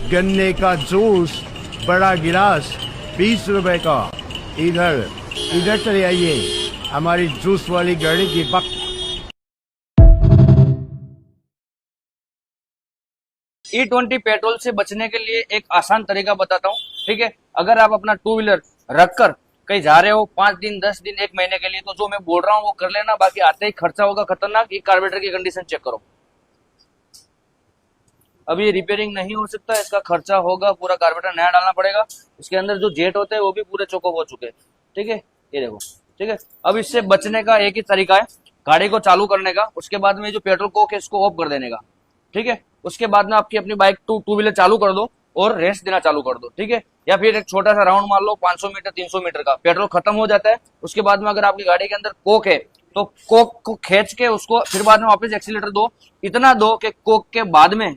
गन्ने का जूस बड़ा गिलास 20 रुपए का। इधर इधर चले आइए, हमारी जूस वाली गाड़ी की बक। E20 पेट्रोल से बचने के लिए एक आसान तरीका बताता हूँ। ठीक है, अगर आप अपना टू व्हीलर रखकर कहीं जा रहे हो 5 दिन 10 दिन 1 महीने के लिए, तो जो मैं बोल रहा हूँ वो कर लेना। बाकी आते ही खर्चा होगा खतरनाक। ये कार्बोरेटर की कंडीशन चेक करो, अभी ये रिपेयरिंग नहीं हो सकता, इसका खर्चा होगा, पूरा कार्बोरेटर नया डालना पड़ेगा। इसके अंदर जो जेट होते हैं वो भी पूरे चोकअप हो चुके हैं। ठीक है, ये देखो। ठीक है, अब इससे बचने का एक ही तरीका है, गाड़ी को चालू करने का, उसके बाद में जो पेट्रोल कोक है इसको ऑफ कर देने का। ठीक है, उसके बाद में आपकी अपनी बाइक टू व्हीलर चालू कर दो और रेस्ट देना चालू कर दो। ठीक है, या फिर एक छोटा सा राउंड मार लो 500 मीटर 300 मीटर का, पेट्रोल खत्म हो जाता है। उसके बाद में अगर आपकी गाड़ी के अंदर कोक है तो कोक को खींच के उसको फिर बाद में वापस एक्सीलेटर दो, इतना दो कि कोक के बाद में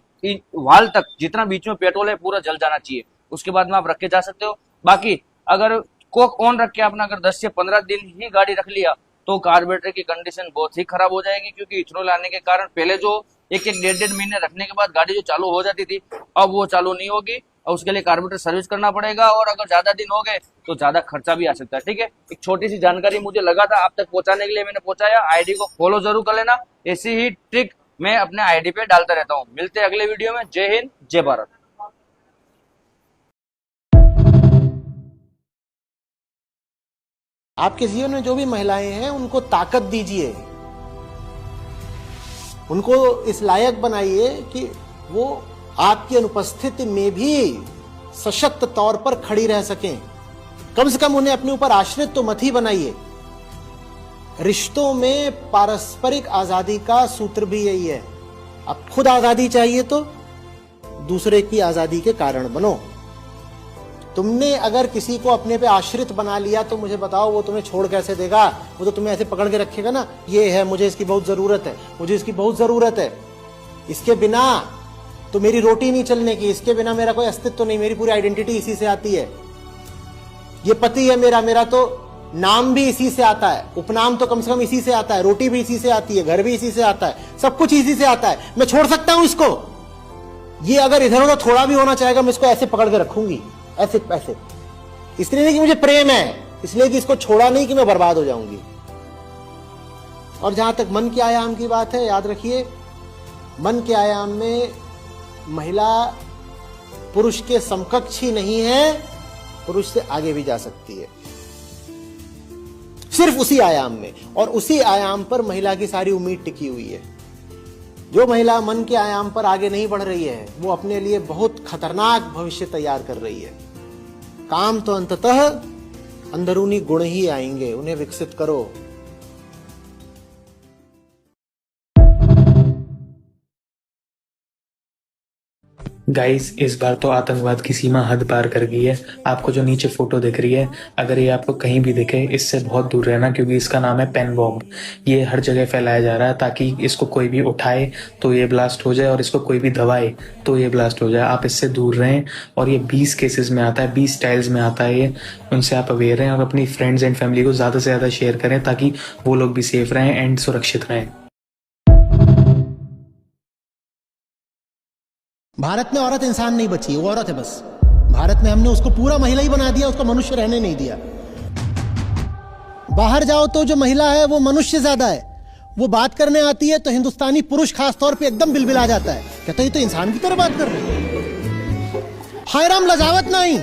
वाल तक जितना बीच में पेट्रोल है पूरा जल जाना चाहिए। उसके बाद में आप रख के जा सकते हो। बाकी अगर कोक ऑन रख के आपने अगर 10 से 15 दिन ही गाड़ी रख लिया तो कार्बोरेटर की कंडीशन बहुत ही खराब हो जाएगी, क्योंकि इथेनॉल आने के कारण पहले जो एक 1.5 महीने रखने के बाद गाड़ी जो चालू हो जाती थी, अब वो चालू नहीं होगी और उसके लिए कार्बोरेटर सर्विस करना पड़ेगा। और अगर ज्यादा दिन हो गए तो ज्यादा खर्चा भी आ सकता है। ठीक है, एक छोटी सी जानकारी मुझे लगा था आप तक पहुंचाने के लिए मैंने पहुंचाया। आईडी को फॉलो जरूर कर लेना, ऐसी ही ट्रिक मैं अपने आईडी पे डालता रहता हूँ। मिलते हैं अगले वीडियो में। जय हिंद, जय भारत। आपके जीवन में जो भी महिलाएं हैं उनको ताकत दीजिए, उनको इस लायक बनाइए कि वो आपकी अनुपस्थिति में भी सशक्त तौर पर खड़ी रह सकें। कम से कम उन्हें अपने ऊपर आश्रित तो मत ही बनाइए। रिश्तों में पारस्परिक आजादी का सूत्र भी यही है। अब खुद आजादी चाहिए तो दूसरे की आजादी के कारण बनो। तुमने अगर किसी को अपने पे आश्रित बना लिया तो मुझे बताओ वो तुम्हें छोड़ कैसे देगा? वो तो तुम्हें ऐसे पकड़ के रखेगा ना, ये है, मुझे इसकी बहुत जरूरत है, मुझे इसकी बहुत जरूरत है, इसके बिना तो मेरी रोटी नहीं चलने की, इसके बिना मेरा कोई अस्तित्व नहीं, मेरी पूरी आइडेंटिटी इसी से आती है। ये पति है मेरा तो नाम भी इसी से आता है, उपनाम तो कम से कम इसी से आता है, रोटी भी इसी से आती है, घर भी इसी से आता है, सब कुछ इसी से आता है। मैं छोड़ सकता हूं इसको? ये अगर इधर उधर थोड़ा भी होना चाहेगा मैं इसको ऐसे पकड़ के रखूंगी, ऐसे ऐसे। इसलिए नहीं कि मुझे प्रेम है, इसलिए कि इसको छोड़ा नहीं कि मैं बर्बाद हो जाऊंगी। और जहां तक मन के आयाम की बात है, याद रखिए मन के आयाम में महिला पुरुष के समकक्ष ही नहीं है, पुरुष से आगे भी जा सकती है, सिर्फ उसी आयाम में। और उसी आयाम पर महिला की सारी उम्मीद टिकी हुई है। जो महिला मन के आयाम पर आगे नहीं बढ़ रही है वो अपने लिए बहुत खतरनाक भविष्य तैयार कर रही है। काम तो अंततः अंदरूनी गुण ही आएंगे, उन्हें विकसित करो। गाइस, इस बार तो आतंकवाद की सीमा हद पार कर गई है। आपको जो नीचे फोटो दिख रही है, अगर ये आपको कहीं भी दिखे इससे बहुत दूर रहना, क्योंकि इसका नाम है पेन बॉम्ब। ये हर जगह फैलाया जा रहा है ताकि इसको कोई भी उठाए तो ये ब्लास्ट हो जाए और इसको कोई भी दबाए तो ये ब्लास्ट हो जाए। आप इससे दूर रहें। और ये 20 केसेस में आता है, 20 स्टाइल्स में आता है, ये उनसे आप अवेयर रहें और अपनी फ्रेंड्स एंड फैमिली को ज़्यादा से ज़्यादा शेयर करें ताकि वो लोग भी सेफ रहें एंड सुरक्षित रहें। भारत में औरत इंसान नहीं बची, वो औरत है बस। भारत में हमने उसको पूरा महिला ही बना दिया, उसको मनुष्य रहने नहीं दिया। बाहर जाओ तो जो महिला है वो मनुष्य ज्यादा है। वो बात करने आती है तो हिंदुस्तानी पुरुष खास तौर पे एकदम बिलबिला जाता है, कहता है ये तो इंसान की तरह बात कर रही है। हाय राम, लजावत नहीं,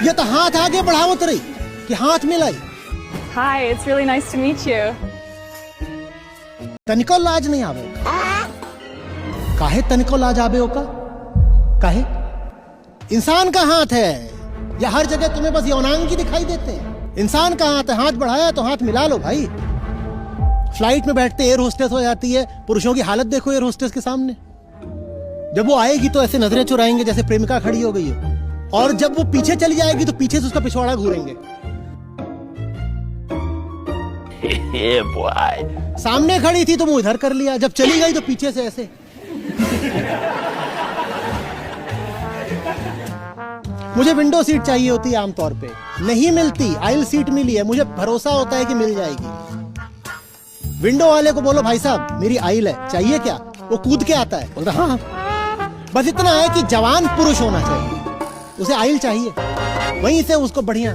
ये तो हाथ आगे बढ़ावत रही कि हाथ मिलाई। Hi, it's really nice to meet you. तनिको लाज नहीं आवे? काहे तनिको लाज आवे होगा? काहे? इंसान का हाथ है या हर जगह तुम्हें बस यौनांग की दिखाई देते हैं? इंसान का हाथ है, हाथ बढ़ाया तो हाथ मिला लो भाई। फ्लाइट में बैठते एयर होस्टेस हो जाती है, पुरुषों की हालत देखो एयर होस्टेस के सामने। जब वो आएगी तो ऐसे नजरें चुराएंगे जैसे प्रेमिका खड़ी हो गई हो, और जब वो पीछे चली जाएगी तो पीछे से उसका पिछवाड़ा घूरेंगे। सामने खड़ी थी तो मुंह इधर कर लिया, जब चली गई तो पीछे से ऐसे। मुझे विंडो सीट चाहिए होती है आमतौर पे, नहीं मिलती। आइल सीट मिली है, मुझे भरोसा होता है कि मिल जाएगी। विंडो वाले को बोलो भाई साहब मेरी आइल है, चाहिए क्या? वो कूद के आता है, बोलता हाँ। बस इतना है कि जवान पुरुष होना चाहिए, उसे आइल चाहिए, वहीं से उसको बढ़िया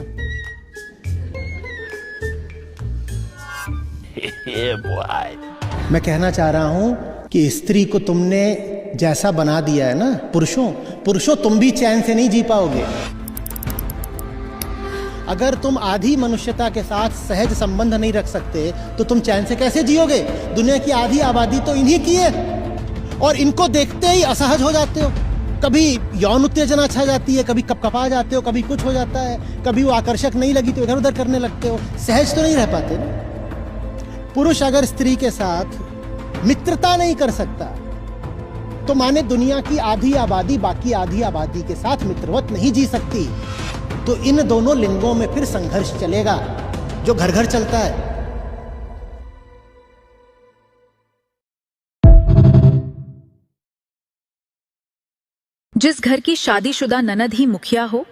मैं कहना चाह रहा हूं कि स्त्री को तुमने जैसा बना दिया है ना, पुरुषों तुम भी चैन से नहीं जी पाओगे। अगर तुम आधी मनुष्यता के साथ सहज संबंध नहीं रख सकते तो तुम चैन से कैसे जियोगे? दुनिया की आधी आबादी तो इन्हीं की है, और इनको देखते ही असहज हो जाते हो। कभी यौन उत्तेजना छा जाती है, कभी कपकपा जाते हो, कभी कुछ हो जाता है, कभी वो आकर्षक नहीं लगी तो इधर उधर करने लगते हो, सहज तो नहीं रह पाते ना। पुरुष अगर स्त्री के साथ मित्रता नहीं कर सकता तो माने दुनिया की आधी आबादी बाकी आधी आबादी के साथ मित्रवत नहीं जी सकती। तो इन दोनों लिंगों में फिर संघर्ष चलेगा जो घर घर चलता है। जिस घर की शादीशुदा ननद ही मुखिया हो,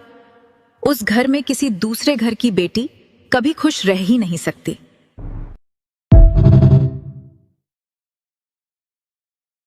उस घर में किसी दूसरे घर की बेटी कभी खुश रह ही नहीं सकती।